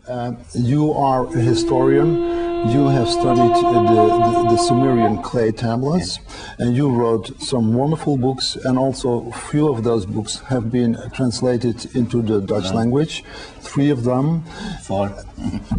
You are a historian. You have studied the Sumerian clay tablets, and you wrote some wonderful books, and also a few of those books have been translated into the Dutch language. 3 of them. 4.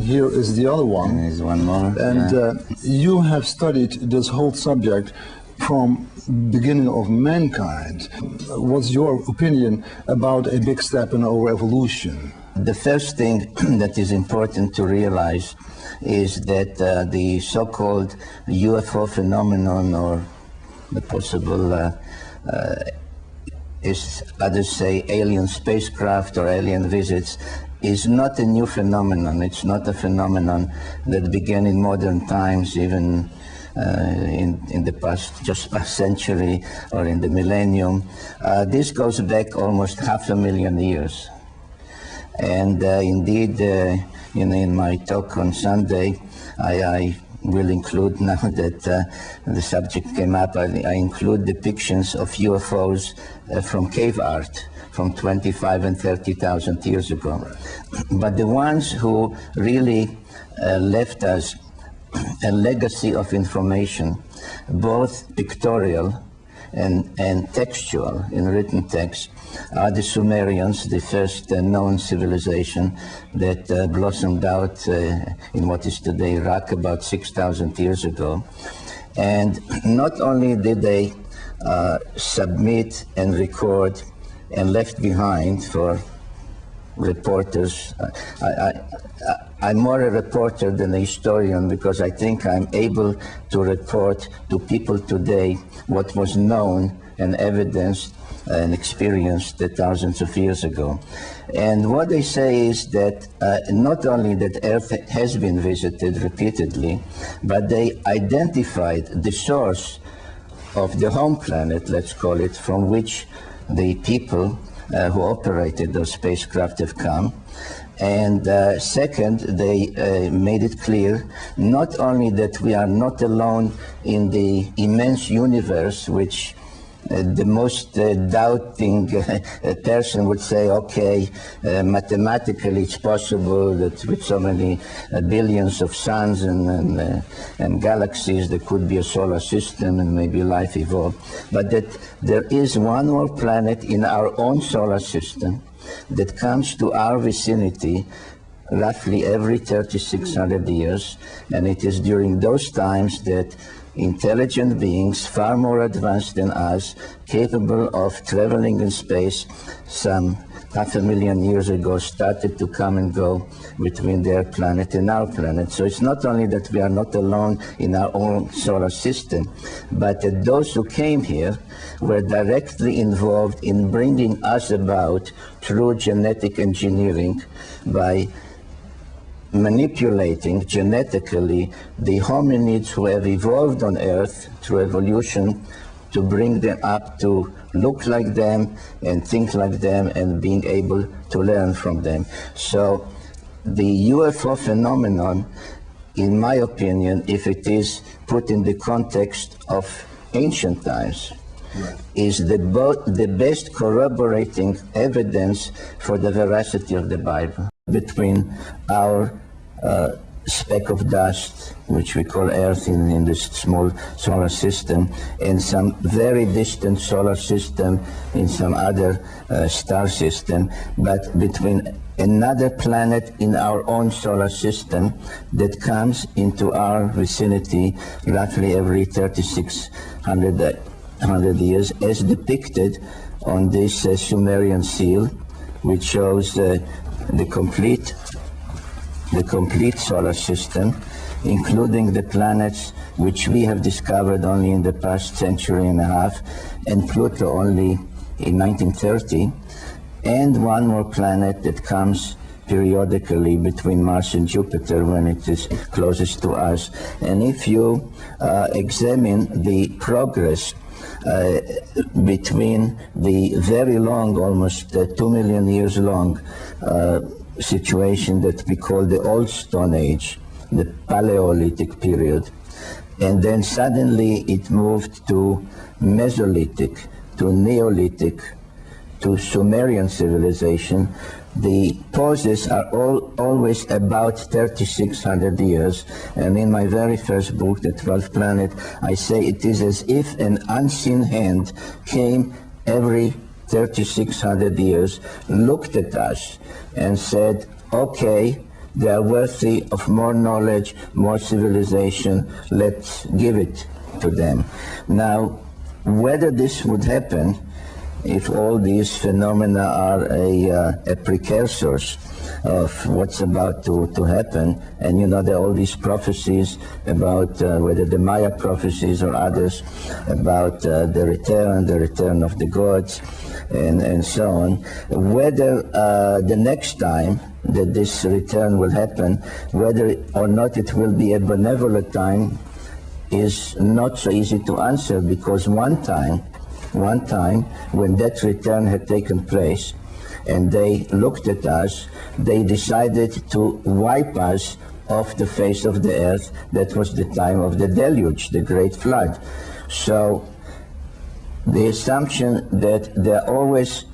Here is the other one. There's one more. And you have studied this whole subject from beginning of mankind. What's your opinion about a big step in our evolution? The first thing that is important to realize is that the so-called UFO phenomenon, or the possible, as others say, alien spacecraft or alien visits, is not a new phenomenon. It's not a phenomenon that began in modern times, even in the past century or in the millennium. This goes back almost 500,000 years. And indeed, in my talk on Sunday, I will include, now that the subject came up, I include depictions of UFOs from cave art from 25 and 30,000 years ago. But the ones who really left us a legacy of information, both pictorial and textual, in written text, are the Sumerians, the first known civilization that blossomed out in what is today Iraq about 6,000 years ago. And not only did they submit and record and left behind for reporters. I'm more a reporter than a historian, because I think I'm able to report to people today what was known and evidenced and experienced thousands of years ago. And what they say is that not only that Earth has been visited repeatedly, but they identified the source of the home planet, let's call it, from which the people who operated those spacecraft have come. And second, they made it clear not only that we are not alone in the immense universe, which the most doubting person would say, okay, mathematically it's possible that with so many billions of suns and galaxies there could be a solar system and maybe life evolved, but that there is one more planet in our own solar system that comes to our vicinity roughly every 3,600 years, and it is during those times that intelligent beings far more advanced than us, capable of traveling in space some 500,000 years ago, started to come and go between their planet and our planet. So it's not only that we are not alone in our own solar system, but that those who came here were directly involved in bringing us about through genetic engineering by manipulating genetically the hominids who have evolved on Earth through evolution to bring them up to look like them and think like them and being able to learn from them. So the UFO phenomenon, in my opinion, if it is put in the context of ancient times, is the best corroborating evidence for the veracity of the Bible. Between our speck of dust, which we call Earth in this small solar system, and some very distant solar system in some other star system, but between another planet in our own solar system that comes into our vicinity roughly every 3,600 years, as depicted on this Sumerian seal, which shows the complete solar system, including the planets which we have discovered only in the past century and a half, and Pluto only in 1930, and one more planet that comes periodically between Mars and Jupiter when it is closest to us. And if you examine the progress between the very long, almost 2 million years long, situation that we call the Old Stone Age, the Paleolithic period, and then suddenly it moved to Mesolithic, to Neolithic, to Sumerian civilization, the pauses are always about 3,600 years. And in my very first book, The 12th Planet, I say it is as if an unseen hand came every 3,600 years, looked at us and said, okay, they are worthy of more knowledge, more civilization, let's give it to them. Now, whether this would happen, if all these phenomena are a precursors of what's about to happen, and you know there are all these prophecies about whether the Maya prophecies or others about the return of the gods, and so on, whether the next time that this return will happen, whether or not it will be a benevolent time, is not so easy to answer, because one time when that return had taken place and they looked at us, they decided to wipe us off the face of the earth. That was the time of the deluge, the great flood. So the assumption that they're always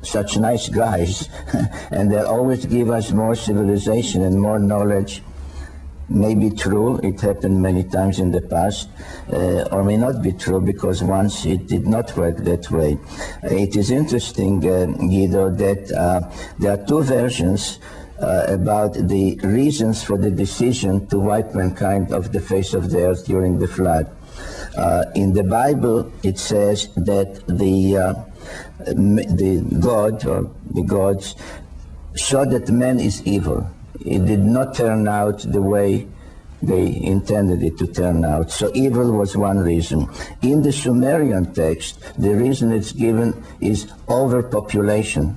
such nice guys and they'll always give us more civilization and more knowledge may be true. It happened many times in the past, or may not be true, because once it did not work that way. It is interesting, Guido, that there are two versions about the reasons for the decision to wipe mankind off the face of the earth during the flood. In the Bible, it says that the God or the gods saw that man is evil. It did not turn out the way they intended it to turn out. So evil was one reason. In the Sumerian text, the reason it's given is overpopulation.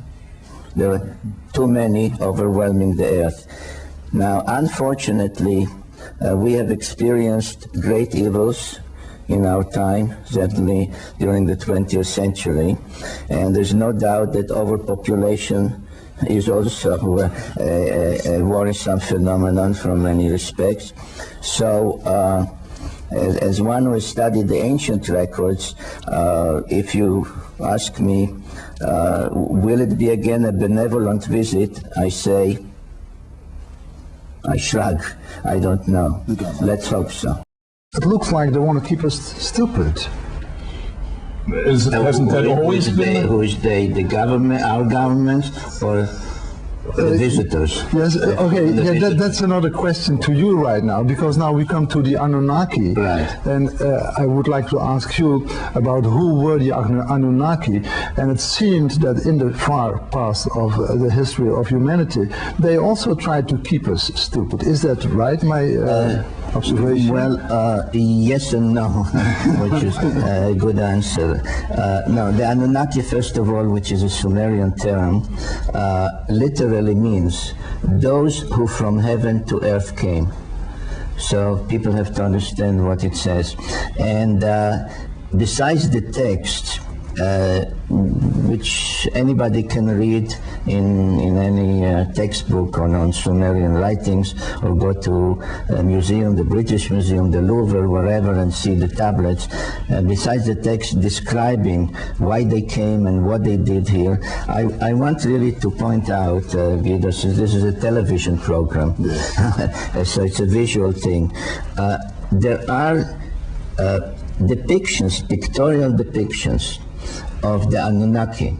There are too many overwhelming the earth. Now, unfortunately, we have experienced great evils in our time, certainly during the 20th century, and there's no doubt that overpopulation is also a worrisome phenomenon from many respects. So, as one who has studied the ancient records, if you ask me, will it be again a benevolent visit, I say, I shrug. I don't know. Let's hope so. It looks like they want to keep us stupid. Hasn't that always been? Who is they? The government, our government, or the visitors? Yes, okay, yeah, that's another question to you right now, because now we come to the Anunnaki. Right. And I would like to ask you about who were the Anunnaki. And it seemed that in the far past of the history of humanity, they also tried to keep us stupid. Is that right, my observation? Well, yes and no, which is a good answer. No, the Anunnaki, first of all, which is a Sumerian term, literally means those who from heaven to earth came. So people have to understand what it says. And besides the text, which anybody can read in any textbook on Sumerian writings, or go to a museum, the British Museum, the Louvre, wherever, and see the tablets. Besides the text describing why they came and what they did here, I want really to point out, Guido, since this is a television program, so it's a visual thing. There are depictions, pictorial depictions of the Anunnaki,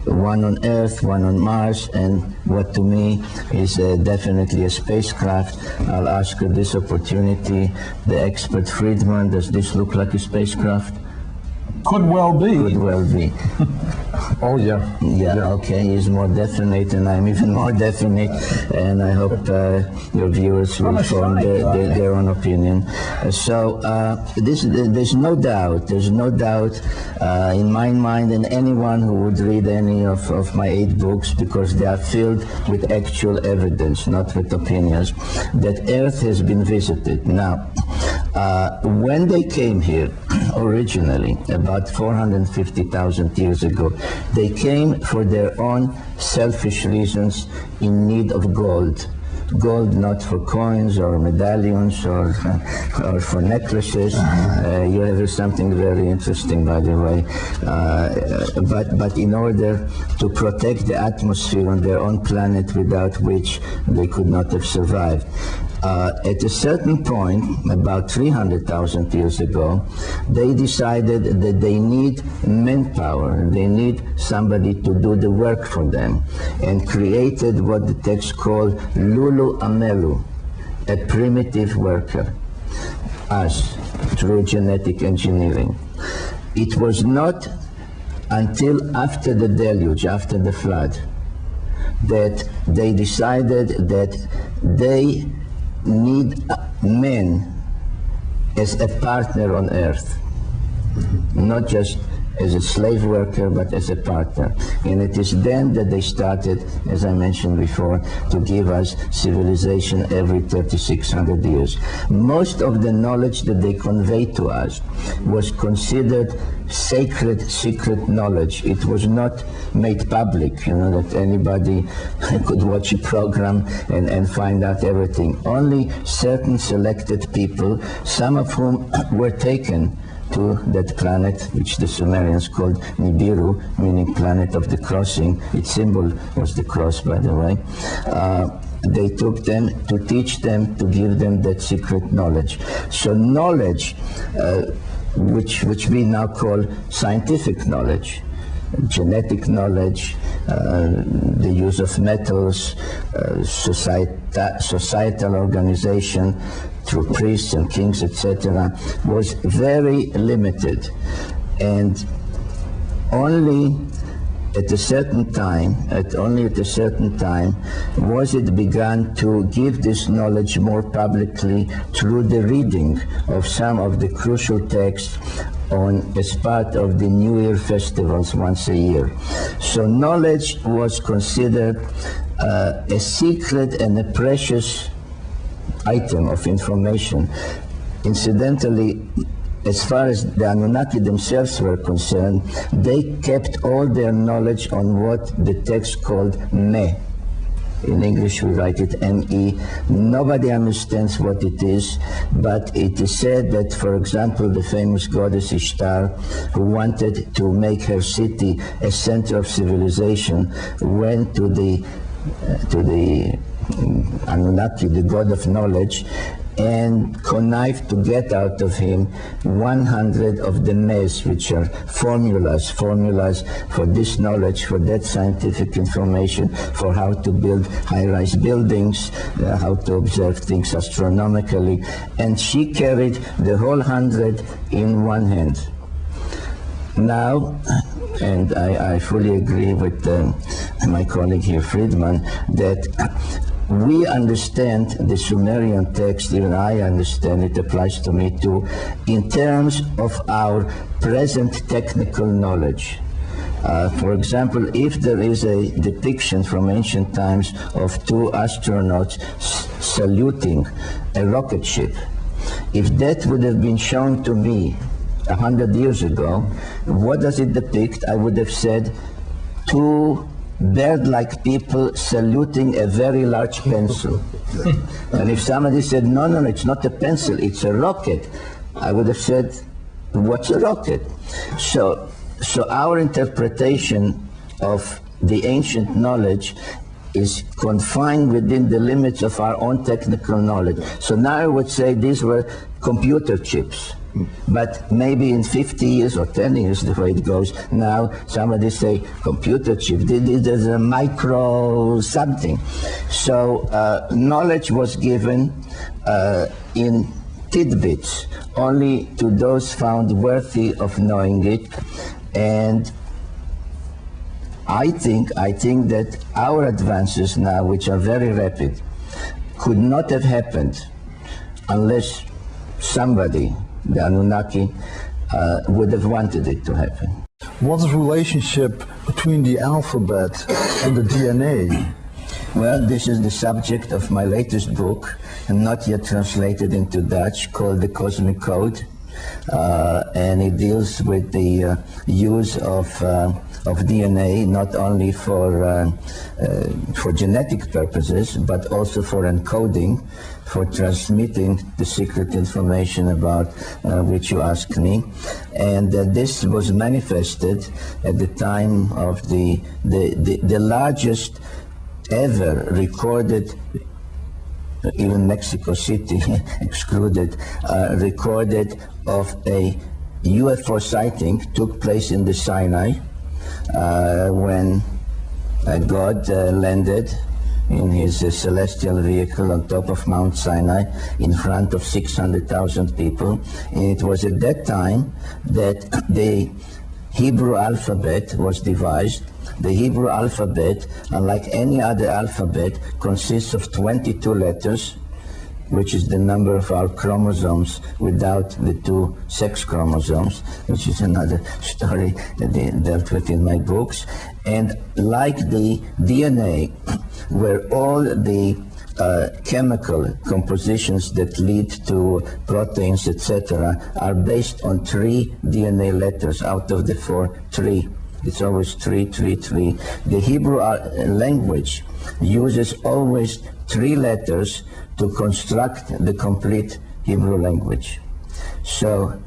one on Earth, one on Mars, and what to me is definitely a spacecraft. I'll ask at this opportunity the expert Friedman, does this look like a spacecraft? Could well be. Could well be. Oh, yeah. Yeah, okay, he's more definite, and I'm even more definite, and I hope your viewers will form their own opinion. There's no doubt in my mind, and anyone who would read any of my 8 books, because they are filled with actual evidence, not with opinions, that Earth has been visited. Now, when they came here originally, about 450,000 years ago, they came for their own selfish reasons in need of gold. gold not for coins or medallions or for necklaces. You have something very interesting, by the way. But in order to protect the atmosphere on their own planet, without which they could not have survived. At a certain point, about 300,000 years ago, they decided that they need manpower, they need somebody to do the work for them, and created what the text called Lulu Amelu, a primitive worker, us, through genetic engineering. It was not until after the deluge, after the flood, that they decided that they need men as a partner on earth, not just as a slave worker, but as a partner. And it is then that they started, as I mentioned before, to give us civilization every 3,600 years. Most of the knowledge that they conveyed to us was considered sacred, secret knowledge. It was not made public, that anybody could watch a program and find out everything. Only certain selected people, some of whom were taken to that planet, which the Sumerians called Nibiru, meaning planet of the crossing. Its symbol was the cross, by the way. They took them to teach them, to give them that secret knowledge. So knowledge, which we now call scientific knowledge, genetic knowledge, the use of metals, societal organization through priests and kings, etc., was very limited. And only at a certain time, was it begun to give this knowledge more publicly through the reading of some of the crucial texts as part of the New Year festivals once a year. So knowledge was considered a secret and a precious item of information. Incidentally, as far as the Anunnaki themselves were concerned, they kept all their knowledge on what the text called Me. In English we write it M-E. Nobody understands what it is, but it is said that, for example, the famous goddess Ishtar, who wanted to make her city a center of civilization, went to the Anunnaki, the god of knowledge, and connived to get out of him 100 of the Mes, which are formulas for this knowledge, for that scientific information, for how to build high-rise buildings, how to observe things astronomically. And she carried the whole 100 in one hand. Now, and I fully agree with my colleague here, Friedman, that we understand the Sumerian text, even I understand it, applies to me too, in terms of our present technical knowledge. For example, if there is a depiction from ancient times of two astronauts saluting a rocket ship, if that would have been shown to me 100 years ago, what does it depict? I would have said two bird-like people saluting a very large pencil. And if somebody said, no, it's not a pencil, it's a rocket, I would have said, what's a rocket? So our interpretation of the ancient knowledge is confined within the limits of our own technical knowledge. So now I would say these were computer chips. But maybe in 50 years or 10 years, the way it goes, now somebody say computer chip, there's a micro something. So knowledge was given in tidbits, only to those found worthy of knowing it. And I think that our advances now, which are very rapid, could not have happened unless somebody, the Anunnaki, would have wanted it to happen. What's the relationship between the alphabet and the DNA? Well, this is the subject of my latest book, and not yet translated into Dutch, called The Cosmic Code. and it deals with the use of DNA not only for genetic purposes, but also for encoding, for transmitting the secret information about which you asked me. And this was manifested at the time of the largest ever recorded, even Mexico City excluded, recorded of a UFO sighting took place in the Sinai when God landed in his celestial vehicle on top of Mount Sinai in front of 600,000 people. And it was at that time that the Hebrew alphabet was devised. The Hebrew alphabet, unlike any other alphabet, consists of 22 letters, which is the number of our chromosomes without the 2 sex chromosomes, which is another story that they dealt with in my books. And like the DNA, where all the chemical compositions that lead to proteins, etc., are based on 3 DNA letters out of the 4, 3. It's always 3, 3, 3. The Hebrew language uses always 3 letters to construct the complete Hebrew language. So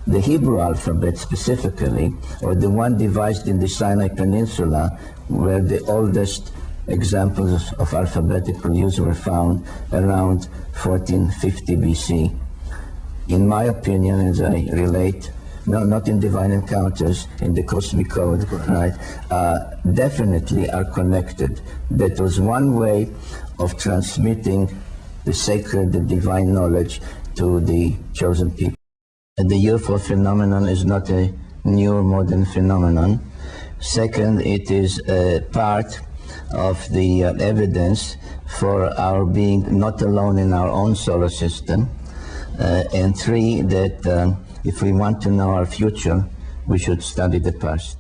the Hebrew alphabet specifically, or the one devised in the Sinai Peninsula, where the oldest examples of alphabetical use were found around 1450 BC. In my opinion, as I relate, no, not in Divine Encounters, in the Cosmic Code, right, definitely are connected. That was one way of transmitting the sacred, the divine knowledge to the chosen people. The UFO phenomenon is not a new modern phenomenon. Second, it is a part of the evidence for our being not alone in our own solar system. And 3, that if we want to know our future, we should study the past.